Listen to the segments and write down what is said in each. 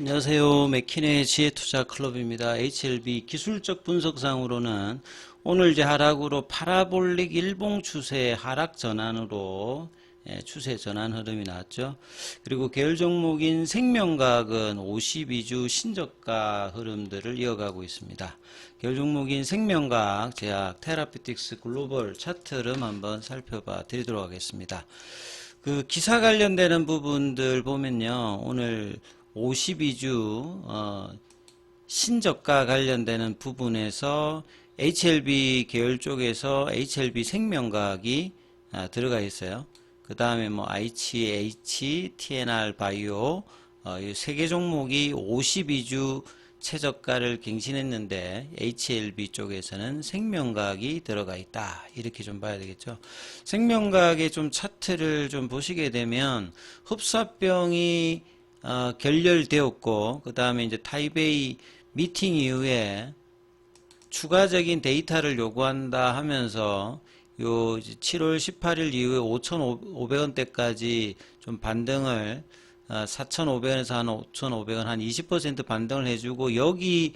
안녕하세요. 맥킨의 지혜투자클럽입니다. HLB 기술적 분석상으로는 오늘 이제 하락으로 파라볼릭 일봉 추세 하락 전환으로 추세 전환 흐름이 나왔죠. 그리고 계열 종목인 생명과학은 52주 신저가 흐름들을 이어가고 있습니다. 계열 종목인 생명과학, 제약, 테라피틱스 글로벌 차트 흐름 한번 살펴봐 드리도록 하겠습니다. 그 기사 관련되는 부분들 보면요. 오늘 52주 신저가 관련되는 부분에서 HLB 계열 쪽에서 HLB 생명과학이 들어가 있어요. 그 다음에 뭐 IHH, TNR 바이오 이 세 개 종목이 52주 최저가를 갱신했는데 HLB 쪽에서는 생명과학이 들어가 있다. 이렇게 좀 봐야 되겠죠. 생명과학의 좀 차트를 좀 보시게 되면 흡사병이 결렬되었고, 그 다음에 이제 타이베이 미팅 이후에 추가적인 데이터를 요구한다 하면서 요 7월 18일 이후에 5,500원대까지 좀 반등을 4,500원에서 한 5,500원 한 20% 반등을 해주고, 여기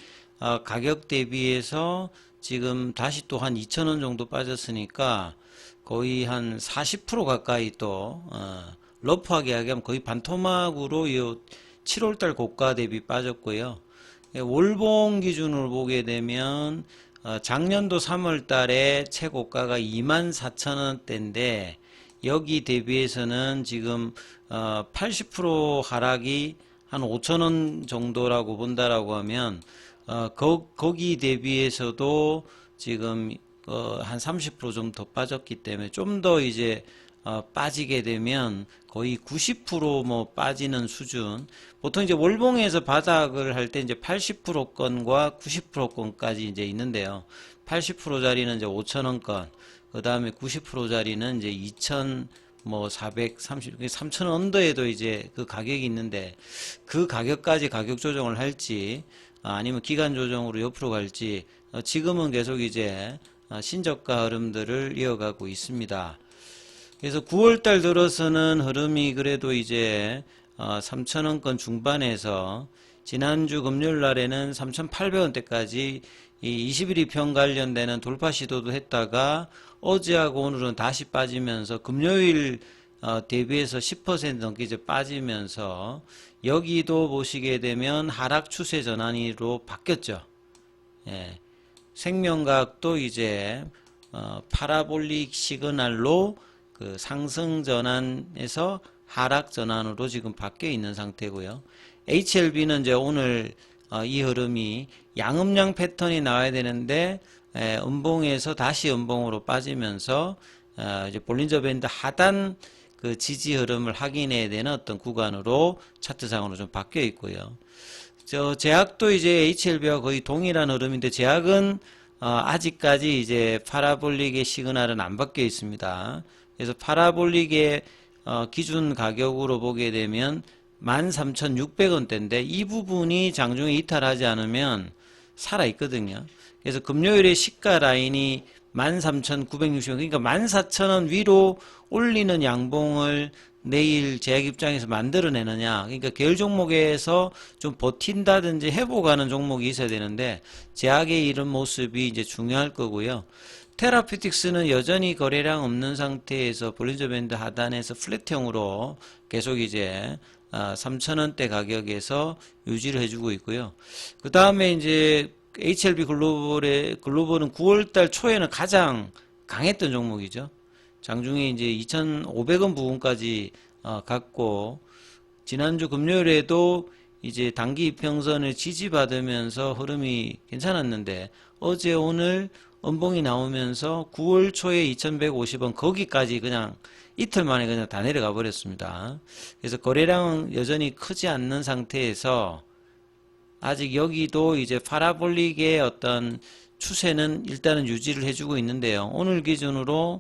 가격 대비해서 지금 다시 또 한 2,000원 정도 빠졌으니까 거의 한 40% 가까이 또 러프하게 하면 거의 반토막으로 이 7월달 고가 대비 빠졌고요. 월봉 기준으로 보게 되면 작년도 3월달에 최고가가 24,000원대인데 여기 대비해서는 지금 80% 하락이 한 5,000원 정도라고 본다라고 하면 거기 대비해서도 지금 한 30% 좀 더 빠졌기 때문에 좀 더 이제 빠지게 되면 거의 90% 빠지는 수준. 보통 이제 월봉에서 바닥을 할 때 이제 80%건과 90%건까지 이제 있는데요. 80%짜리는 이제 5,000원건, 그 다음에 90%짜리는 이제 2,430, 3,000원 언더에도 이제 그 가격이 있는데, 그 가격까지 가격 조정을 할지, 아니면 기간 조정으로 옆으로 갈지, 지금은 계속 이제 신저가 흐름들을 이어가고 있습니다. 그래서 9월달 들어서는 흐름이 그래도 이제 3,000원권 중반에서 지난주 금요일 날에는 3,800원대까지 이 21일평 관련되는 돌파 시도도 했다가 어제하고 오늘은 다시 빠지면서 금요일 대비해서 10% 넘게 이제 빠지면서 여기도 보시게 되면 하락 추세 전환으로 바뀌었죠. 예. 생명과학도 이제 파라볼릭 시그널로 그 상승 전환에서 하락 전환으로 지금 바뀌어 있는 상태고요. HLB는 이제 오늘 이 흐름이 양음양 패턴이 나와야 되는데 음봉에서 다시 음봉으로 빠지면서 이제 볼린저 밴드 하단 그 지지 흐름을 확인해야 되는 어떤 구간으로 차트상으로 좀 바뀌어 있고요. 제약도 이제 HLB와 거의 동일한 흐름인데 제약은 아직까지 이제 파라볼릭의 시그널은 안 바뀌어 있습니다. 그래서 파라볼릭의 기준 가격으로 보게 되면 13,600원대인데 이 부분이 장중에 이탈하지 않으면 살아있거든요. 그래서 금요일에 시가 라인이 13,960원, 그러니까 14,000원 위로 올리는 양봉을 내일 제약 입장에서 만들어내느냐, 그러니까 계열 종목에서 좀 버틴다든지 회복하는 종목이 있어야 되는데 제약의 이런 모습이 이제 중요할 거고요. 테라피틱스는 여전히 거래량 없는 상태에서 볼린저 밴드 하단에서 플랫형으로 계속 이제 3,000원대 가격에서 유지를 해주고 있고요. 그 다음에 이제 HLB 글로벌은 9월달 초에는 가장 강했던 종목이죠. 장중에 이제 2,500원 부분까지 갔고, 지난주 금요일에도 이제 단기 이평선을 지지받으면서 흐름이 괜찮았는데 어제 오늘 음봉이 나오면서 9월 초에 2,150원 거기까지 그냥 이틀 만에 그냥 다 내려가 버렸습니다. 그래서 거래량은 여전히 크지 않는 상태에서 아직 여기도 이제 파라볼릭의 어떤 추세는 일단은 유지를 해주고 있는데요. 오늘 기준으로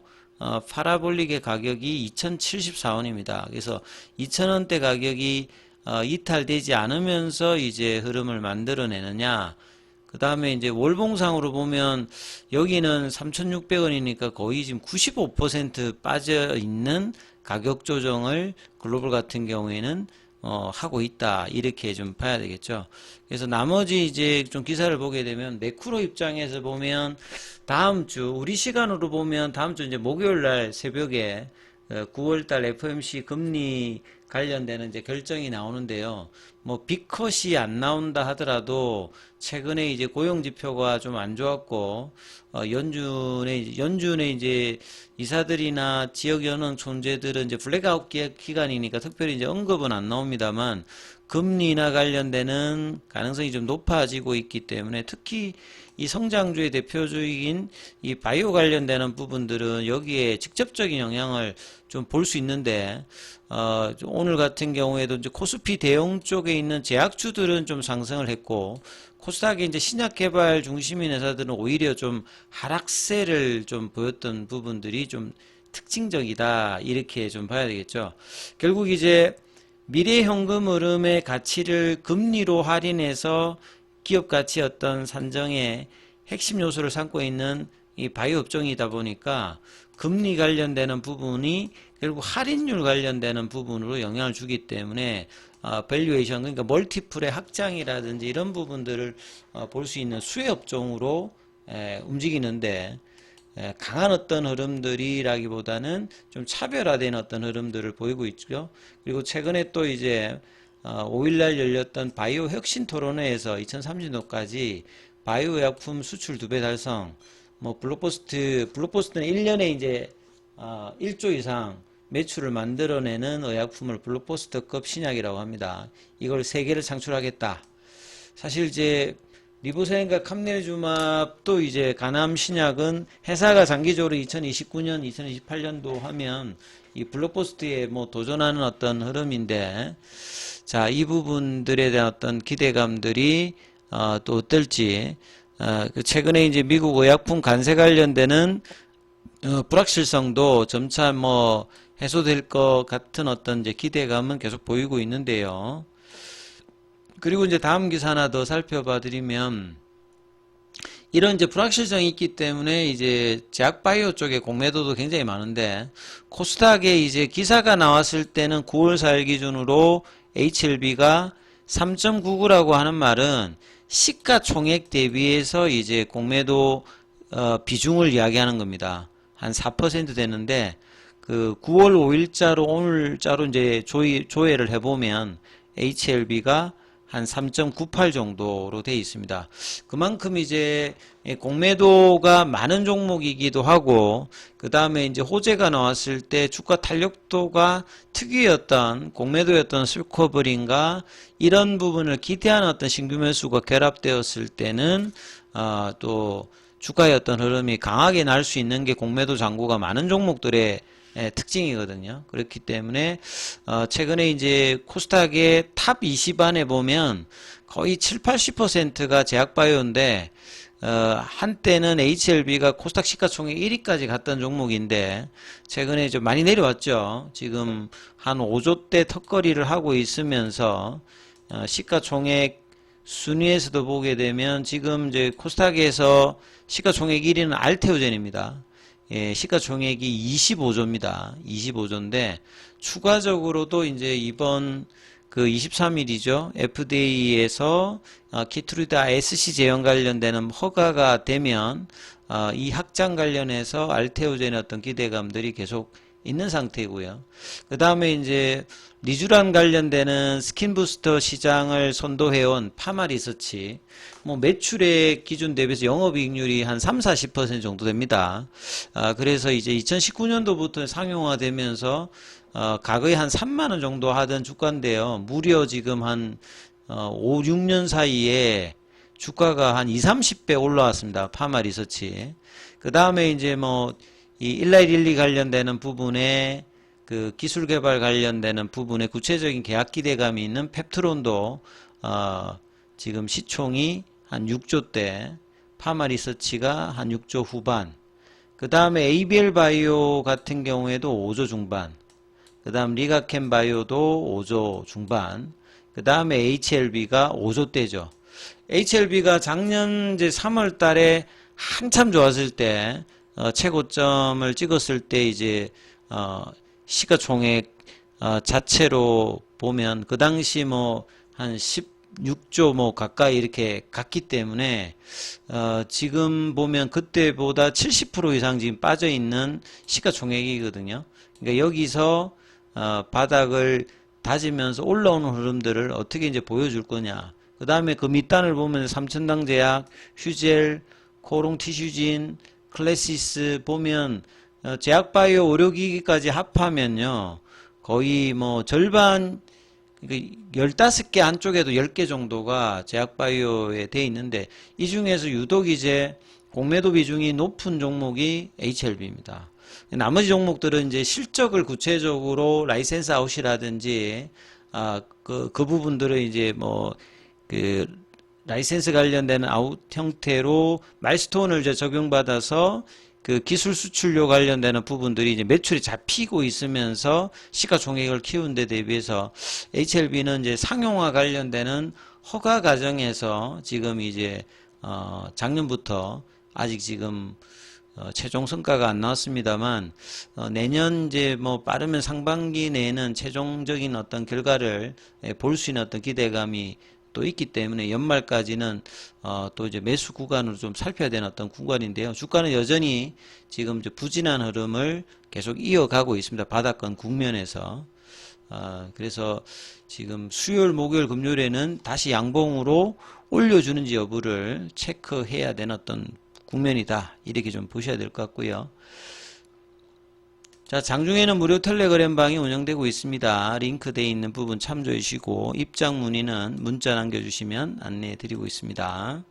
파라볼릭의 가격이 2,074원입니다. 그래서 2,000원대 가격이 이탈되지 않으면서 이제 흐름을 만들어내느냐. 그 다음에 이제 월봉상으로 보면 여기는 3,600원이니까 거의 지금 95% 빠져 있는 가격 조정을 글로벌 같은 경우에는 하고 있다. 이렇게 좀 봐야 되겠죠. 그래서 나머지 이제 좀 기사를 보게 되면 매크로 입장에서 보면 다음 주, 우리 시간으로 보면 다음 주 이제 목요일 날 새벽에 9월 달 FOMC 금리 관련되는 이제 결정이 나오는데요. 뭐 빅컷이 안 나온다 하더라도 최근에 이제 고용 지표가 좀 안 좋았고 연준에 이제 이사들이나 지역 연은 존재들은 이제 블랙아웃 기간이니까 특별히 이제 언급은 안 나옵니다만 금리나 관련되는 가능성이 좀 높아지고 있기 때문에 특히 이 성장주의 대표적인 이 바이오 관련되는 부분들은 여기에 직접적인 영향을 좀 볼 수 있는데 오늘 같은 경우에도 이제 코스피 대형 쪽에 있는 제약주들은 좀 상승을 했고 코스닥의 이제 신약 개발 중심인 회사들은 오히려 좀 하락세를 좀 보였던 부분들이 좀 특징적이다 이렇게 좀 봐야 되겠죠. 결국 이제 미래 현금 흐름의 가치를 금리로 할인해서 기업 가치 어떤 산정의 핵심 요소를 삼고 있는 이 바이오 업종이다 보니까 금리 관련되는 부분이 결국 할인율 관련되는 부분으로 영향을 주기 때문에 밸류에이션 그러니까 멀티플의 확장이라든지 이런 부분들을 볼 수 있는 수혜 업종으로 움직이는데 강한 어떤 흐름들이라기보다는 좀 차별화된 어떤 흐름들을 보이고 있죠. 그리고 최근에 또 이제 5일날 열렸던 바이오 혁신 토론회에서 2030년도까지 바이오 약품 수출 2배 달성, 뭐 블록버스트는 1년에 이제 1조 이상 매출을 만들어내는 의약품을 블록버스터급 신약이라고 합니다. 이걸 3개를 창출하겠다. 사실 이제 리보세인과 캄넬주맙도 이제 간암 신약은 회사가 장기적으로 2029년, 2028년도 하면 이 블록버스트에 뭐 도전하는 어떤 흐름인데, 자, 이 부분들에 대한 어떤 기대감들이 또 어떨지, 최근에 이제 미국 의약품 관세 관련되는 불확실성도 점차 뭐 해소될 것 같은 어떤 이제 기대감은 계속 보이고 있는데요. 그리고 이제 다음 기사 하나 더 살펴봐 드리면 이런 이제 불확실성이 있기 때문에 이제 제약바이오 쪽에 공매도도 굉장히 많은데 코스닥에 이제 기사가 나왔을 때는 9월 4일 기준으로 HLB가 3.99라고 하는 말은 시가총액 대비해서 이제 공매도 비중을 이야기하는 겁니다. 한 4% 되는데 그 9월 5일자로 오늘자로 이제 조회를 해보면 HLB가 한 3.98 정도로 되어 있습니다. 그만큼 이제 공매도가 많은 종목이기도 하고 그 다음에 이제 호재가 나왔을 때 주가 탄력도가 특유였던 공매도였던 스커버링과 이런 부분을 기대하는 어떤 신규 매수가 결합되었을 때는 또 주가의 어떤 흐름이 강하게 날 수 있는 게 공매도 잔고가 많은 종목들의 특징이거든요. 그렇기 때문에 최근에 이제 코스닥의 탑 20 안에 보면 거의 7~80%가 제약바이오인데 한때는 HLB가 코스닥 시가총액 1위까지 갔던 종목인데 최근에 좀 많이 내려왔죠. 지금 한 5조대 턱걸이를 하고 있으면서 시가총액 순위에서도 보게 되면 지금 이제 코스닥에서 시가총액 1위는 알테오젠입니다. 예, 시가총액이 25조입니다. 25조인데 추가적으로도 이제 이번 그 23일이죠. FDA에서 키트루이다 SC 제형 관련되는 허가가 되면 이 확장 관련해서 알테오젠의 어떤 기대감들이 계속 있는 상태고요. 그 다음에 이제 리쥬란 관련되는 스킨부스터 시장을 선도해온 파마리서치 뭐 매출액 기준 대비해서 영업이익률이 한 3~40% 정도 됩니다. 그래서 이제 2019년도부터 상용화되면서 가거의 한 3만원 정도 하던 주가인데요. 무려 지금 한 5~6년 사이에 주가가 한 20~30배 올라왔습니다. 파마리서치. 그 다음에 이제 뭐 이 일라이릴리 관련되는 부분에 그 기술 개발 관련되는 부분에 구체적인 계약 기대감이 있는 펩트론도 지금 시총이 한 6조대, 파마리서치가 한 6조 후반, 그 다음에 ABL 바이오 같은 경우에도 5조 중반, 그 다음 리가켄 바이오도 5조 중반, 그 다음에 HLB가 5조대죠. HLB가 작년 이제 3월 달에 한참 좋았을 때 최고점을 찍었을 때 이제 시가총액 자체로 보면 그 당시 뭐 한 16조 뭐 가까이 이렇게 갔기 때문에 지금 보면 그때보다 70% 이상 지금 빠져 있는 시가총액이거든요. 그러니까 여기서 바닥을 다지면서 올라오는 흐름들을 어떻게 이제 보여줄 거냐. 그 다음에 그 밑단을 보면 삼천당 제약, 휴젤, 코롱 티슈진, 클래시스 보면 제약바이오 의료기기까지 합하면요 거의 뭐 절반, 그러니까 15개 한쪽에도 10개 정도가 제약바이오에 돼 있는데 이 중에서 유독 이제 공매도 비중이 높은 종목이 HLB입니다. 나머지 종목들은 이제 실적을 구체적으로 라이센스 아웃이라든지 그 부분들은 이제 뭐 그 라이센스 관련되는 아웃 형태로 마일스톤을 이제 적용받아서 그 기술 수출료 관련되는 부분들이 이제 매출이 잡히고 있으면서 시가총액을 키우는 데 대비해서 HLB는 이제 상용화 관련되는 허가 과정에서 지금 이제 작년부터 아직 지금 최종 성과가 안 나왔습니다만 내년 이제 뭐 빠르면 상반기 내에는 최종적인 어떤 결과를 볼 수 있는 어떤 기대감이 또 있기 때문에 연말까지는 또 이제 매수 구간으로 좀 살펴야 되는 어떤 구간인데요. 주가는 여전히 지금 이제 부진한 흐름을 계속 이어가고 있습니다. 바닥권 국면에서. 그래서 지금 수요일, 목요일, 금요일에는 다시 양봉으로 올려주는지 여부를 체크해야 되는 어떤 국면이다. 이렇게 좀 보셔야 될 것 같고요. 자, 장중에는 무료 텔레그램 방이 운영되고 있습니다. 링크되어 있는 부분 참조해 주시고 입장 문의는 문자 남겨주시면 안내해 드리고 있습니다.